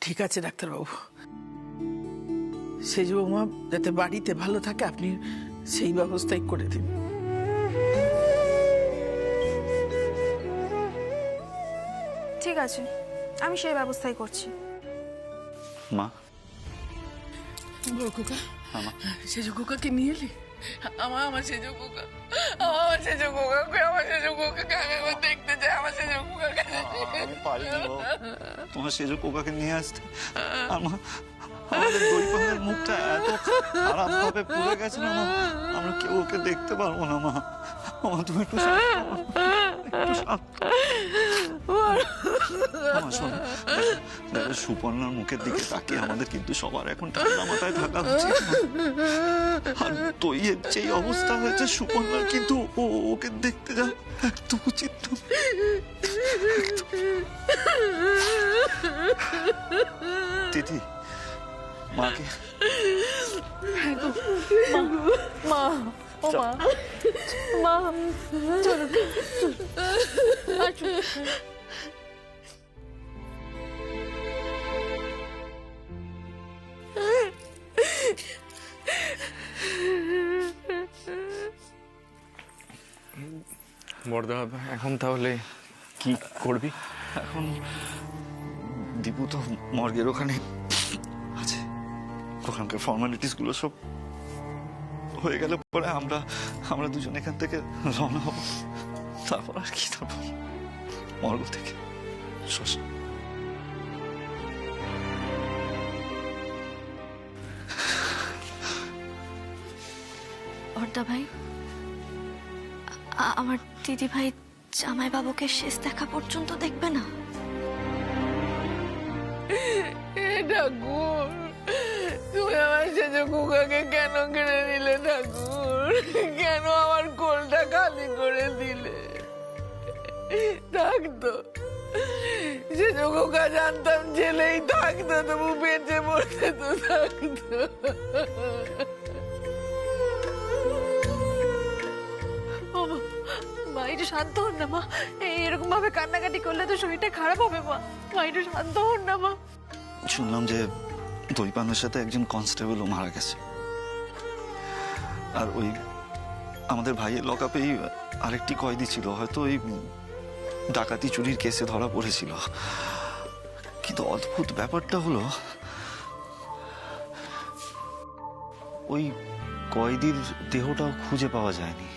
ঠিক আছে ডাক্তারবাবু, সেজ বৌমা যাতে বাড়িতে ভালো থাকে আপনি সেই ব্যবস্থাই করে দিন। ঠিক আছে, আমি সেই ব্যবস্থাই করছি। মা, বড় খোকা, আমা, সেজ খোকাকে নিয়ে এলি? আমার সেজ খোকা, আমার সেজ খোকা, আমার সেজ খোকাকে আমি একবার দেখতে চাই। আমার সেজ খোকাকে আমি পারিনি বাবু তোমার সেজ কোকাকে নিয়ে আসতে। আমার আমাদের দইপানের মুখটা এত খারাপ ভাবে পুড়ে গেছে না মা, আমরা কেউ ওকে দেখতে পারবো না মা। মা তুমি একটু শান্ত হও, একটু শান্ত হও। মা শোনো, দেখো সুপর্ণার মুখের দিকে তাকিয়ে আমাদের কিন্তু সবার এখন ঠান্ডা মাথায় থাকা উচিত। আর দইয়ের যেই অবস্থা হয়েছে সুপর্ণার, কিন্তু ওকে দেখতে যা একদম উচিত না। দিদি, মাকে মা, ও মা, মা চলো বড়দা, এখন তাহলে কি করবি? এখন দীপু তো মর্গের ওখানে আছে, ওখানকার ফর্মালিটিস গুলো সব হয়ে গেলে পরে আমরা দুজন এখান থেকে রওনা হব। তারপর আর কি, তারপর মর্গ থেকে শ্মশান। বড়দা ভাই, আমার দিদি ভাই জামাই বাবুকে শেষ দেখা পর্যন্ত দেখবে না? ঠাকুর, তুমি আমার সেজ খোকাকে কেন কেড়ে নিলে ঠাকুর? কেন আমার কোলটা খালি করে দিলে? থাকতো সেজ খোকা, জানতাম জেলেই থাকতো, তবু বেঁচে পড়তে তো থাকতো। মা, একটু শান্ত হন না মা। এরকম ভাবে কান্নাকাটি করলে তো শরীরটা খারাপ হবে মা। মা, একটু শান্ত হন না মা। শুনলাম যে দইপানের সাথে একজন কনস্টেবলও মারা গেছে, আর ওই আমাদের ভাইয়ের লকআপেই আরেকটি কয়েদি ছিল, হয়তো ওই ডাকাতি চুরির কেসে ধরা পড়েছিল। কিন্তু অদ্ভুত ব্যাপারটা হলো, ওই কয়েদির দেহটাও খুঁজে পাওয়া যায়নি।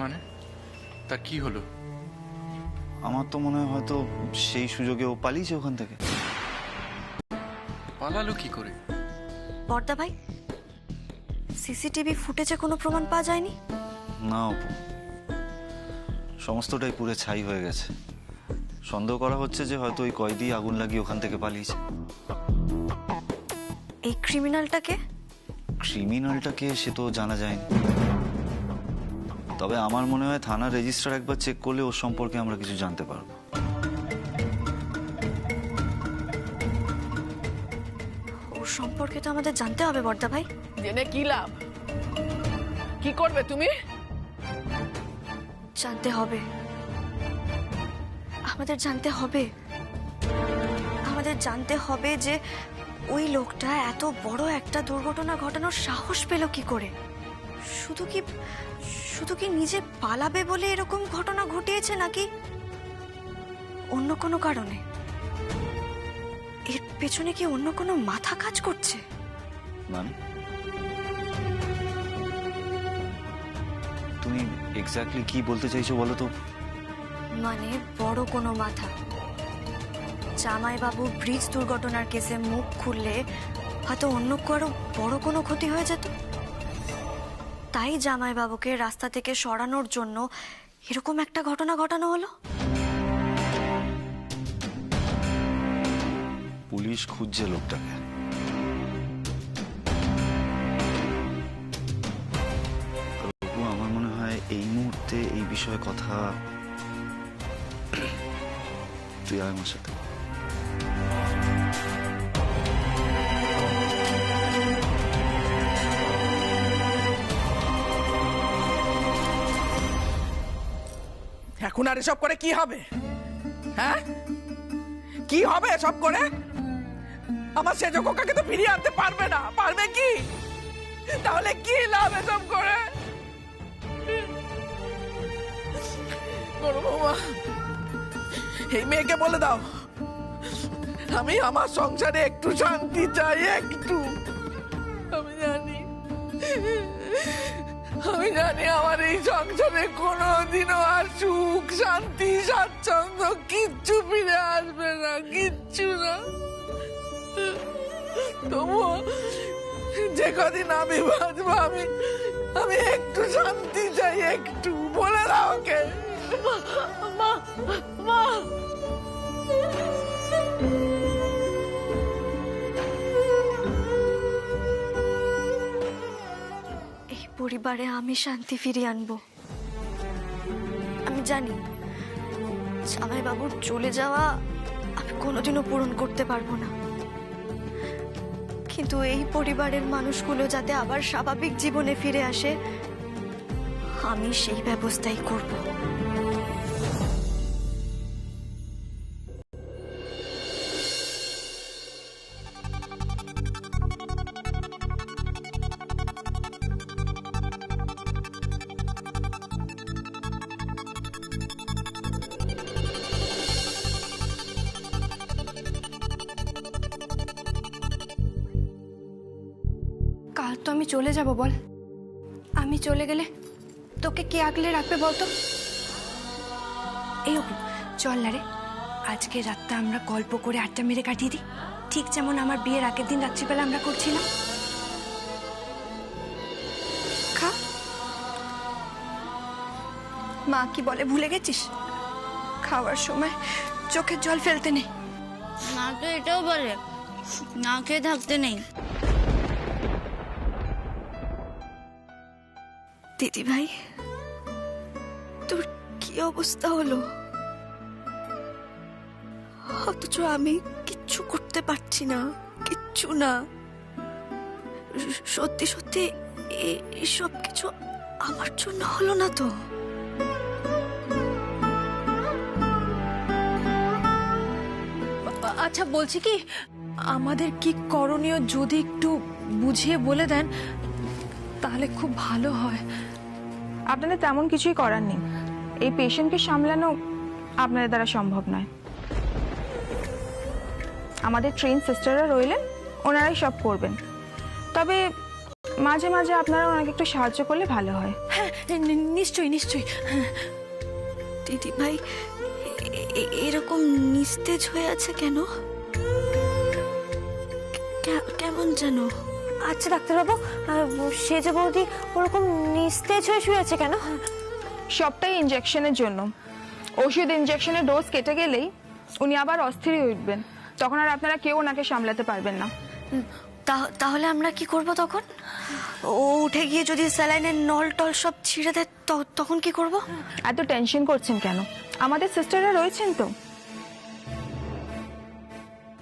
মানে তার কি হলো? আমার তো মনে হয় হয়তো সেই সুযোগে ও পালিয়েছে ওখান থেকে। পালালো কি করে? বড়দা ভাই, সিসিটিভি ফুটেজে কোনো প্রমাণ পাওয়া যায়নি? না অপু, সমস্তটাই পুরো ছাই হয়ে গেছে। সন্দেহ করা হচ্ছে যে হয়তো ওই কয়েদি আগুন লাগিয়ে ওখান থেকে পালিয়েছে। এই ক্রিমিনালটাকে? ক্রিমিনালটাকে সে তো জানা যায়নি, তবে আমার মনে হয় থানার রেজিস্টার একবার চেক করলে ওর সম্পর্কে আমরা কিছু জানতে পারবো। ওর সম্পর্কে তো আমাদের জানতে হবে বড়দা ভাই। জেনে কি লাভ? কি করবে তুমি? জানতে হবে, আমাদের জানতে হবে। আমাদের জানতে হবে যে ওই লোকটা এত বড় একটা দুর্ঘটনা ঘটানোর সাহস পেল কি করে। শুধু কি নিজে পালাবে বলে এরকম ঘটনা ঘটিয়েছে, নাকি অন্য কোনো কারণে? এর পেছনে কি অন্য কোনো মাথা কাজ করছে? মানে তুমি এক্স্যাক্টলি কি বলতে চাইছো বলো তো? মানে বড় কোনো মাথা। জামাইবাবু ব্রিজ দুর্ঘটনার কেসে মুখ খুললে হয়তো অন্য কারো বড় কোনো ক্ষতি হয়ে যেত, তাই জামাইবাবুকে রাস্তা থেকে সরানোর জন্য এরকম একটা ঘটনা ঘটানো হলো। পুলিশ খুঁজছে লোকটাকে। তবু আমার মনে হয় এই মুহূর্তে এই বিষয়ে কথা তুই আয় আমার সাথে। এখন আর এসব করে কি হবে? হ্যাঁ, কি হবে এসব করে? আমার সেজ খোকাকে তো ফিরিয়ে আনতে পারবে না, পারবে কি? তাহলে কি লাভ এসব করে? বড় বৌমা, এই মেয়েকে বলে দাও আমি আমার সংসারে একটু শান্তি চাই, একটু। আমি জানি আমার এই সংসারে কোনোদিনও আর সুখ শান্তি স্বাচ্ছন্দ্য কিচ্ছু ফিরে আসবে না, কিচ্ছু না। তবুও যে কদিন আমি বাঁচবো আমি একটু শান্তি চাই, একটু। বলে দাও ওকে। মা মা এই পরিবারে আমি শান্তি ফিরিয়ে আনবো। আমি জানি জামাইবাবুর চলে যাওয়া আমি কোনোদিনও পূরণ করতে পারবো না, কিন্তু এই পরিবারের মানুষগুলো যাতে আবার স্বাভাবিক জীবনে ফিরে আসে আমি সেই ব্যবস্থাই করব। কাল তো আমি চলে যাব, বল। আমি চলে গেলে তোকে কে আগলে রাখবে বলতো? এই অপু, চল না রে, আজকে রাতটা আমরা গল্প করে আড্ডা মেরে কাটিয়ে দিই, ঠিক যেমন আমার বিয়ের আগের দিন রাত্রিবেলা আমরা করছিলাম। খা। মা কি বলে ভুলে গেছিস? খাওয়ার সময় চোখের জল ফেলতে নেই। মা তো এটাও বলে না খেয়ে থাকতে নেই। দিদি ভাই, তোর কি অবস্থা হলো? অথচ আমি কিচ্ছু করতে পারছি না, কিচ্ছু না। সত্যি সত্যি এসব কিছু আমার জন্য হলো না তো? আচ্ছা, বলছি কি, আমাদের কি করণীয় যদি একটু বুঝিয়ে বলে দেন তাহলে খুব ভালো হয়। আপনাদের তেমন কিছুই করার নেই, এই পেশেন্টকে সামলানো আপনাদের দ্বারা সম্ভব নয়। আমাদের ট্রেন সিস্টাররা রইলেন, ওনারাই সব করবেন। তবে মাঝে মাঝে আপনারা ওনাকে একটু সাহায্য করলে ভালো হয়। হ্যাঁ, নিশ্চয়ই নিশ্চয়ই। দিদি ভাই এরকম নিস্তেজ হয়ে আছে কেন? কেমন যেন? আচ্ছা ডাক্তারবাবু, সেজ বৌদি ওরকম নিস্তেজ হয়ে শুয়ে আছে কেন? সবটাই ইনজেকশনের জন্য। ওষুধ ইনজেকশনের ডোজ কেটে গেলেই উনি আবার অস্থির হয়ে উঠবেন, তখন আর আপনারা কেউ ওনাকে সামলাতে পারবেন না। তাহলে আমরা কি করব তখন? ও উঠে গিয়ে যদি স্যালাইনের নল টল সব ছিঁড়ে দেয় তখন কি করব? এত টেনশন করছেন কেন? আমাদের সিস্টাররা রয়েছেন তো,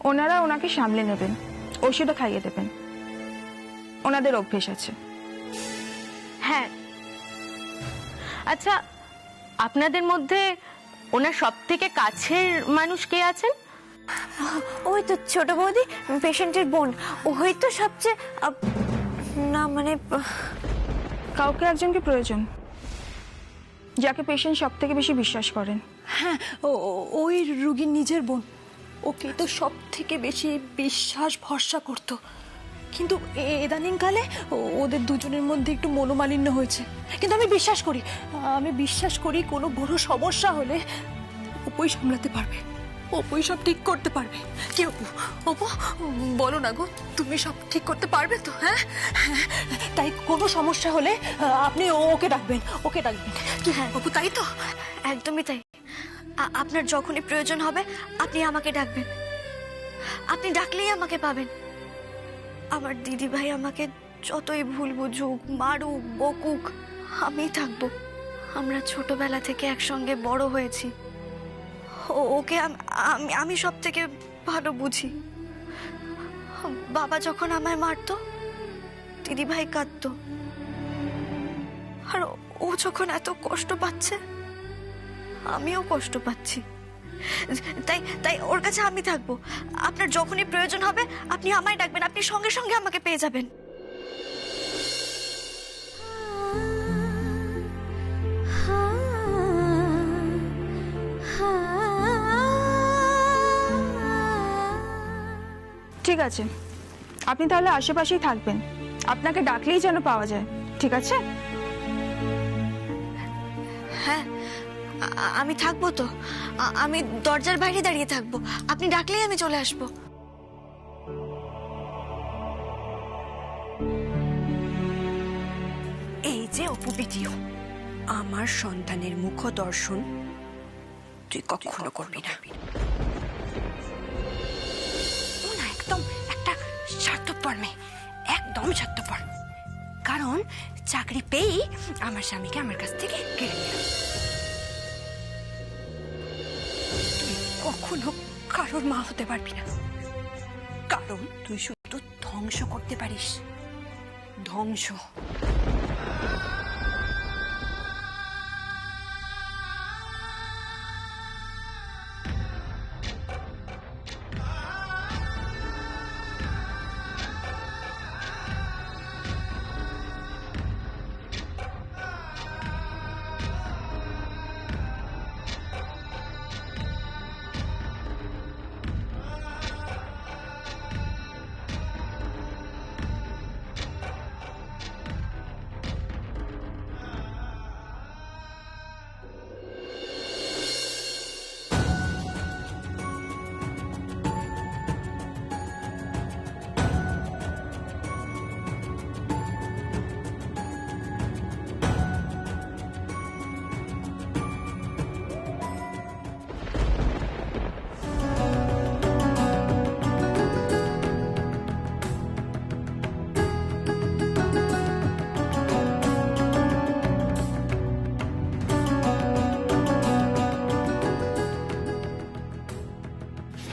ওনারা ওনাকে সামলে নেবেন, ওষুধও খাইয়ে দেবেন, ওনাদের অভ্যেস আছে। হ্যাঁ। আচ্ছা, আপনাদের মধ্যে ওনার সব থেকে কাছের মানুষ কে আছেন? ওই তো ছোট বৌদি, পেশেন্টের বোন। ও হয়তো সবচেয়ে না, মানে কাউকে একজনকে প্রয়োজন, যাকে পেশেন্ট সব থেকে বেশি বিশ্বাস করেন। হ্যাঁ, ওই রুগীর নিজের বোন, ওকে তো সব থেকে বেশি বিশ্বাস ভরসা করত, কিন্তু ইদানিং কালে ওদের দুজনের মধ্যে একটু মনোমালিন্য হয়েছে। কিন্তু আমি বিশ্বাস করি কোনো বড় সমস্যা হলে ওপই সামলাতে পারবে, ওপই সব ঠিক করতে পারবে। কি অপু, অপু বলো না গো, তুমি সব ঠিক করতে পারবে তো? হ্যাঁ, তাই কোনো সমস্যা হলে আপনি ওকে ডাকবেন, ওকে ডাকবেন। কি হ্যাঁ অপু, তাই তো? একদমই তাই। আপনার যখনই প্রয়োজন হবে আপনি আমাকে ডাকবেন, আপনি ডাকলেই আমাকে পাবেন। আমার দিদি ভাই আমাকে যতই ভুল বুঝুক, মারুক, বকুক, আমি থাকবো। আমরা ছোটবেলা থেকে একসঙ্গে বড় হয়েছি। ওকে আমি সব থেকে ভালো বুঝি। বাবা যখন আমায় মারতো দিদি ভাই কাঁদতো, আর ও যখন এত কষ্ট পাচ্ছে আমিও কষ্ট পাচ্ছি। তাই তাই ওর কাছে আমি থাকবো। আপনার যখনই প্রয়োজন হবে আপনি আমায় ডাকবেন, আপনি সঙ্গে সঙ্গে আমাকে পেয়ে যাবেন। ঠিক আছে, আপনি তাহলে আশেপাশেই থাকবেন, আপনাকে ডাকলেই যেন পাওয়া যায়, ঠিক আছে? হ্যাঁ, আমি থাকবো তো। আমি দরজার বাইরে দাঁড়িয়ে থাকবো, আপনি ডাকলেই আমি চলে আসবো। এই যে অপু ভিডিও, আমার সন্তানের মুখ দর্শন তুই কখনো করবি না। ও না একদম একটা স্বার্থপর মেয়ে, একদম স্বার্থপর। কারণ চাকরি পেয়েই আমার স্বামীকে আমার কাছ থেকে কেড়ে নিল। তুই কখনো কারোর মা হতে পারবি না, কারণ তুই শুধু ধ্বংস করতে পারিস, ধ্বংস।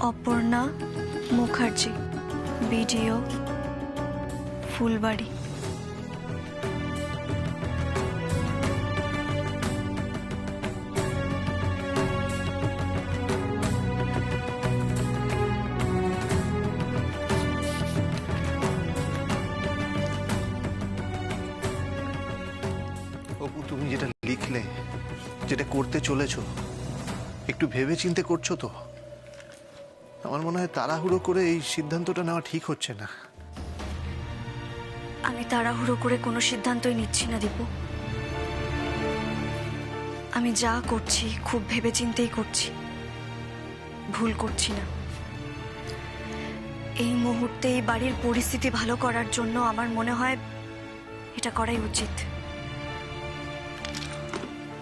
অপর্ণা মুখার্জি, ভিডিও, ফুলবাড়ি। অপু, তুমি যেটা লিখলে, যেটা করতে চলেছো, একটু ভেবে চিন্তে করছো তো? আমার মনে হয় তাড়াহুড়ো করে এই সিদ্ধান্তটা নেওয়া ঠিক হচ্ছে না। আমি তাড়াহুড়ো করে কোনো সিদ্ধান্তই নিচ্ছি না দীপু। আমি যা করছি খুব ভেবেচিন্তেই করছি, ভুল করছি না। এই মুহূর্তে এই বাড়ির পরিস্থিতি ভালো করার জন্য আমার মনে হয় এটা করাই উচিত।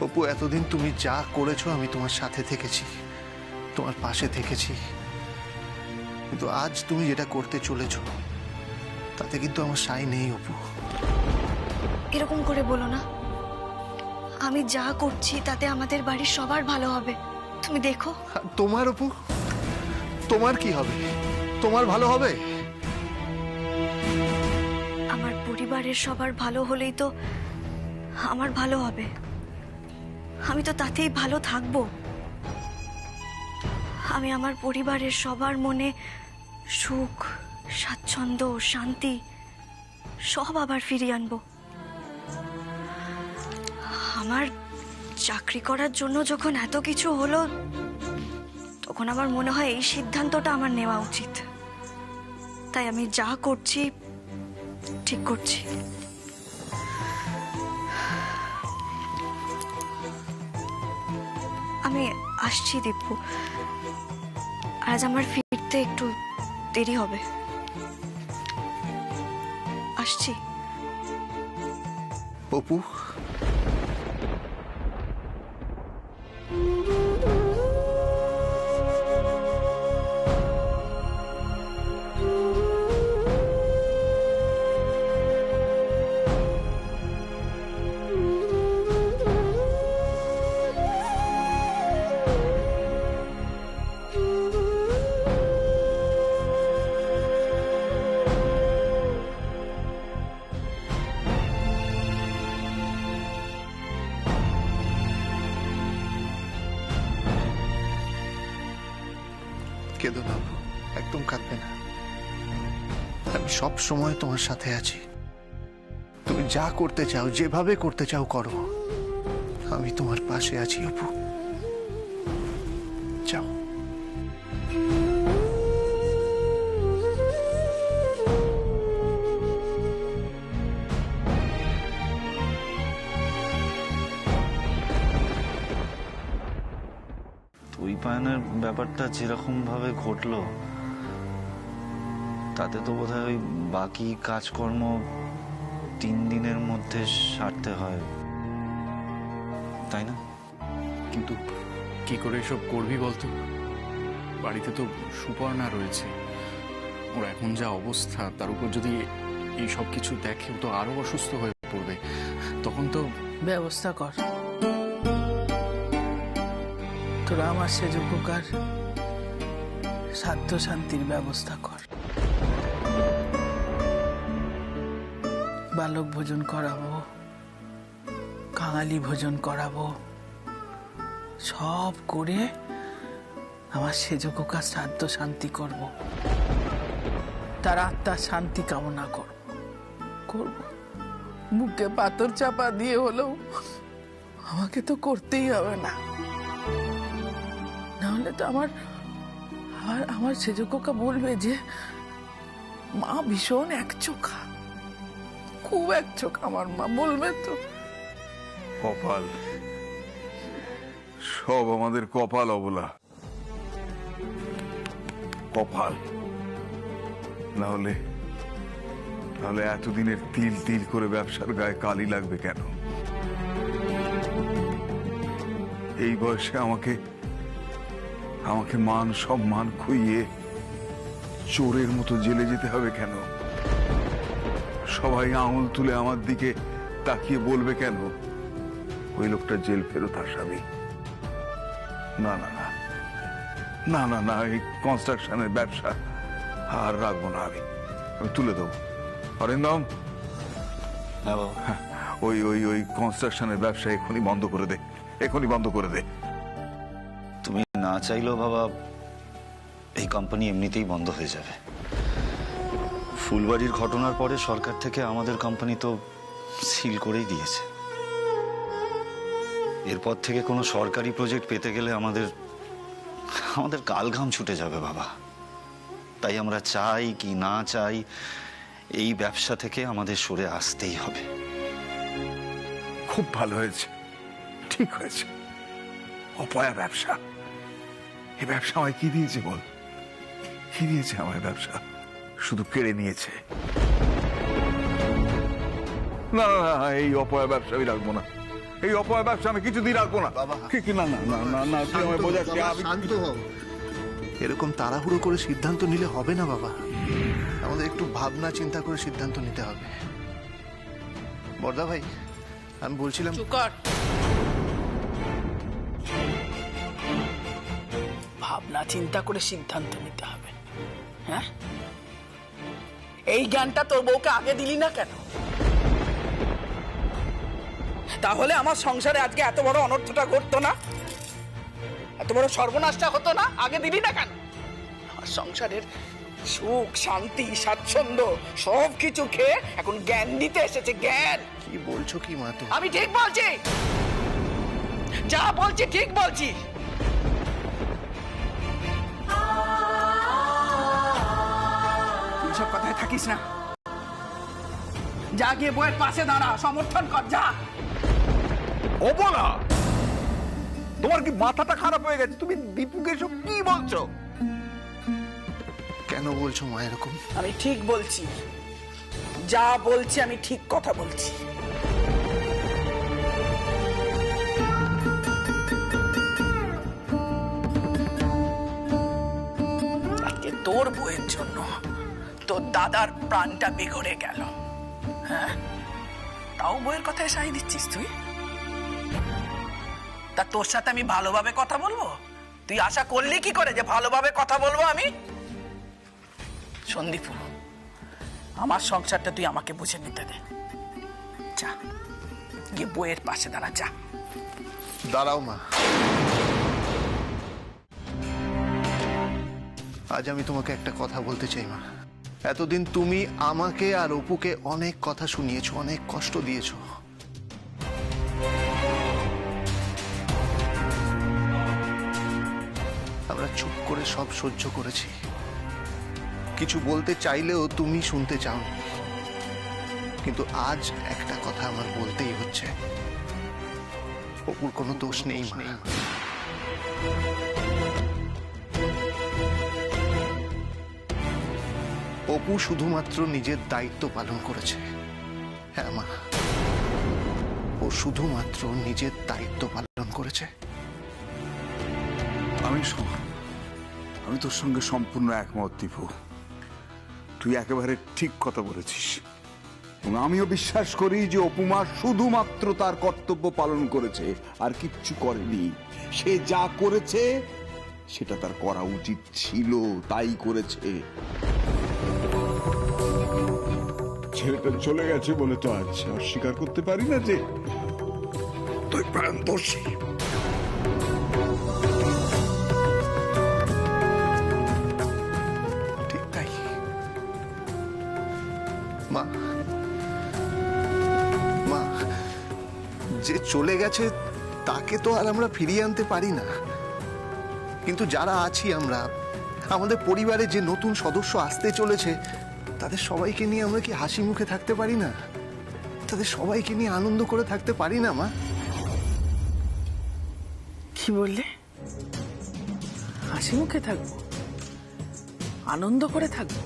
অপু, এতদিন তুমি যা করেছো আমি তোমার সাথে থেকেছি, তোমার পাশে থেকেছি, কিন্তু আজ তুমি যেটা করতে চলেছো তাতে কিন্তু আমার সাই নেই অপু। এরকম করে বলো না। আমি যা করছি তাতে আমাদের বাড়ির সবার ভালো হবে, তুমি দেখো। আর তোমার অপু, তোমার কি হবে? তোমার ভালো হবে? আমার পরিবারের সবার ভালো হলেই তো আমার ভালো হবে। আমি তো তাতেই ভালো থাকবো। আমি আমার পরিবারের সবার মনে সুখ, স্বাচ্ছন্দ্য, শান্তি সব আবার ফিরিয়ে আনবো। আমার চাকরি করার জন্য যখন এত কিছু হলো, তখন আমার মনে হয় এই সিদ্ধান্তটা আমার নেওয়া উচিত। তাই আমি যা করছি ঠিক করছি। আমি আসছি দীপু, আজ আমার ফিরতে একটু দেরি হবে। আসছি। অপু, কেঁদো না, একদম কাঁদবে না। আমি সব সময় তোমার সাথে আছি। তুমি যা করতে চাও, যেভাবে করতে চাও করো, আমি তোমার পাশে আছি অপু। যাও। তুই পায়নের ব্যাপারটা যেরকম ভাবে ঘটলো, তাতে তো বোধহয় ওই বাকি কাজকর্ম 3 দিনের মধ্যে সারতে হয়, তাই না? কিন্তু কি করে এসব করবি বলতো? বাড়িতে তো সুপর্ণা রয়েছে, ওর এখন যা অবস্থা, তার উপর যদি এই সব কিছু দেখে ও তো আরো অসুস্থ হয়ে পড়বে। তখন তো ব্যবস্থা কর, তোরা আমার সেজো খোকার সাধ্য শান্তির ব্যবস্থা কর। বালক ভোজন করাবো, কাঙালি ভোজন করাবো, সব করে আমার সেজো খোকার সাধ্য শান্তি করব, তার আত্মার শান্তি কামনা করব। বুকে পাথর চাপা দিয়ে হলেও আমাকে তো করতেই হবে না, নাহলে তো আমার সেজো খোকা বলবে যে মা ভীষণ একচোখা, খুব একচোখা আমার মা, বলবে তো। কপাল, সব আমাদের কপাল অবলা, কপাল। নাহলে এতদিনের তিল তিল করে ব্যবসার গায়ে কালি লাগবে কেন? এই বয়সে আমাকে মান সম্মান খুইয়ে চোরের মতো জেলে যেতে হবে কেন? সবাই আঙুল তুলে আমার দিকে তাকিয়ে বলবে কেন ওই লোকটা জেল ফেরত আসামি? না না না না না না, এই কনস্ট্রাকশনের ব্যবসা আর রাখবো না, আমি তুলে দেবো। অরিন্দম, ওই কনস্ট্রাকশনের ব্যবসা এখনই বন্ধ করে দে, এখনই বন্ধ করে দে। তুমি না চাইলেও বাবা, এই কোম্পানি এমনিতেই বন্ধ হয়ে যাবে। ফুলবাড়ির ঘটনার পরে সরকার থেকে আমাদের কোম্পানি তো সিল করেই দিয়েছে। এরপর থেকে কোনো সরকারি প্রজেক্ট পেতে গেলে আমাদের কালঘাম ছুটে যাবে বাবা। তাই আমরা চাই কি না চাই, এই ব্যবসা থেকে আমাদের সরে আসতেই হবে। খুব ভালো হয়েছে, ঠিক হয়েছে। অপয়া ব্যবসা, এই ব্যবসা আমায় কি দিয়েছে বল? কি দিয়েছে আমার ব্যবসা? শুধু কেড়ে নিয়েছে। না না না, এই অপয়া ব্যবসা আমি রাখবো না, এই অপয়া ব্যবসা আমি কিছুদিন রাখবো না। না না না না না, তুই আমায় বোঝাচ্ছিস। শান্ত হও, এরকম তাড়াহুড়ো করে সিদ্ধান্ত নিলে হবে না বাবা। আমাদের একটু ভাবনা চিন্তা করে সিদ্ধান্ত নিতে হবে। বড়দা ভাই, আমি বলছিলাম, ভাবনা চিন্তা করে সিদ্ধান্ত নিতে হবে। হ্যাঁ, এই জ্ঞানটা তোর বউকে আগে দিলি না কেন? তাহলে আমার সংসারে আজকে এত বড় অনর্থটা ঘটতো না, এত বড় সর্বনাশটা হতো না। আগে দিলি না কেন? আমার সংসারের সুখ শান্তি স্বাচ্ছন্দ্য সবকিছু খেয়ে এখন জ্ঞান দিতে এসেছে। জ্ঞান? কি বলছো কি মা তুমি? আমি ঠিক বলছি, যা বলছি ঠিক বলছি। তুই সব কথায় থাকিস না, যা গিয়ে বইয়ের পাশে দাঁড়া, সমর্থন কর, যা। ও বলা, তোমার কি মাথাটা খারাপ হয়ে গেছে? তুমি দীপুকে সব কি বলছো? কেন বলছো মা এরকম? আমি ঠিক বলছি, যা বলছি আমি ঠিক কথা বলছি। আজকে তোর বউয়ের জন্য তোর দাদার প্রাণটা বিগড়ে গেল। হ্যাঁ, তাও বউয়ের কথায় সাই দিচ্ছিস তুই? তা তোর সাথে আমি ভালোভাবে কথা বলবো? তুই আশা করলি কি করে যে ভালোভাবে কথা বলবো আমি? সন্দীপু, আমার সংসারটা তুই আমাকে বুঝে নিতে দে। যা গিয়ে বইয়ের পাশে দাঁড়া, যা। দাঁড়াও মা, আজ আমি তোমাকে একটা কথা বলতে চাই মা। এতদিন তুমি আমাকে আর অপুকে অনেক কথা শুনিয়েছো, অনেক কষ্ট দিয়েছো। আমরা চুপ করে সব সহ্য করেছি, কিছু বলতে চাইলেও তুমি শুনতে চাও। কিন্তু আজ একটা কথা আমার বলতেই হচ্ছে, অপুর কোনো দোষ নেই মা। অপু শুধুমাত্র নিজের দায়িত্ব পালন করেছে। হ্যাঁ মা, ও শুধুমাত্র নিজের দায়িত্ব পালন করেছে। আমি তোর সঙ্গে সম্পূর্ণ একমত দীপু, তুই একেবারে ঠিক কথা বলেছিস। এবং আমিও বিশ্বাস করি যে অপুমা শুধুমাত্র তার কর্তব্য পালন করেছে, আর কিচ্ছু করেনি। সে যা করেছে সেটা তার করা উচিত ছিল, তাই করেছে। ছেলেটা চলে গেছে বলে তো আজ অস্বীকার করতে পারি না যে তুই প্রাণ দোষী। ঠিক তাই মা। মা, যে চলে গেছে তাকে তো আর আমরা ফিরিয়ে আনতে পারি না, কিন্তু যারা আছি আমরা, আমাদের পরিবারে যে নতুন সদস্য আসতে চলেছে, তাদের সবাইকে নিয়ে আমরা কি হাসি মুখে থাকতে পারি না? তাদের সবাইকে নিয়ে আনন্দ করে থাকতে পারি না মা? কি বললে? হাসি মুখে থাকবো, আনন্দ করে থাকবো?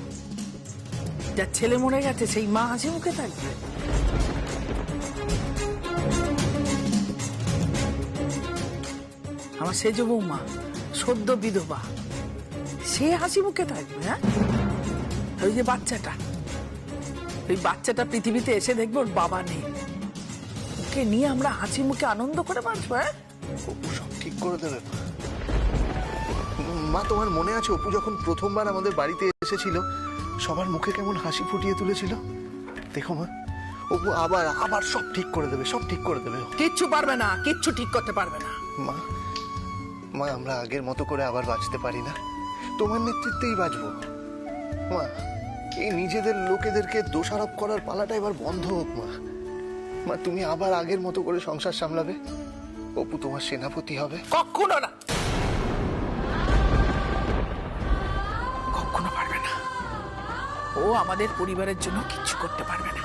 যার ছেলে মরে গেছে সেই মা হাসি মুখে থাকবে? আমার সেজ বৌমা সদ্য বিধবা, সে হাসি মুখে থাকবে? হ্যাঁ, ওই যে বাচ্চাটা, ওই বাচ্চাটা পৃথিবীতে এসে দেখবে ওর বাবা নেই, ওকে নিয়ে আমরা হাসি মুখে আনন্দ করে বাঁচবো? হ্যাঁ, অপু সব ঠিক করে দেবে মা। তোমার মনে আছে অপু যখন প্রথমবার আমাদের বাড়িতে এসেছিল, সবার মুখে কেমন হাসি ফুটিয়ে তুলেছিল? দেখো মা, অপু আবার আবার সব ঠিক করে দেবে, সব ঠিক করে দেবে। কিচ্ছু পারবে না, কিচ্ছু ঠিক করতে পারবে না। মা, মা আমরা আগের মতো করে আবার বাঁচতে পারি না, তোমার নেতৃত্বেই বাঁচবো মা। এই নিজেদের লোকেদেরকে দোষারোপ করার পালাটা এবার বন্ধ হোক মা। মা, তুমি আবার আগের মতো করে সংসার সামলাবে, অপু তোমার সেনাপতি হবে। কখনো না, কখনো পারবে না। ও আমাদের পরিবারের জন্য কিচ্ছু করতে পারবে না।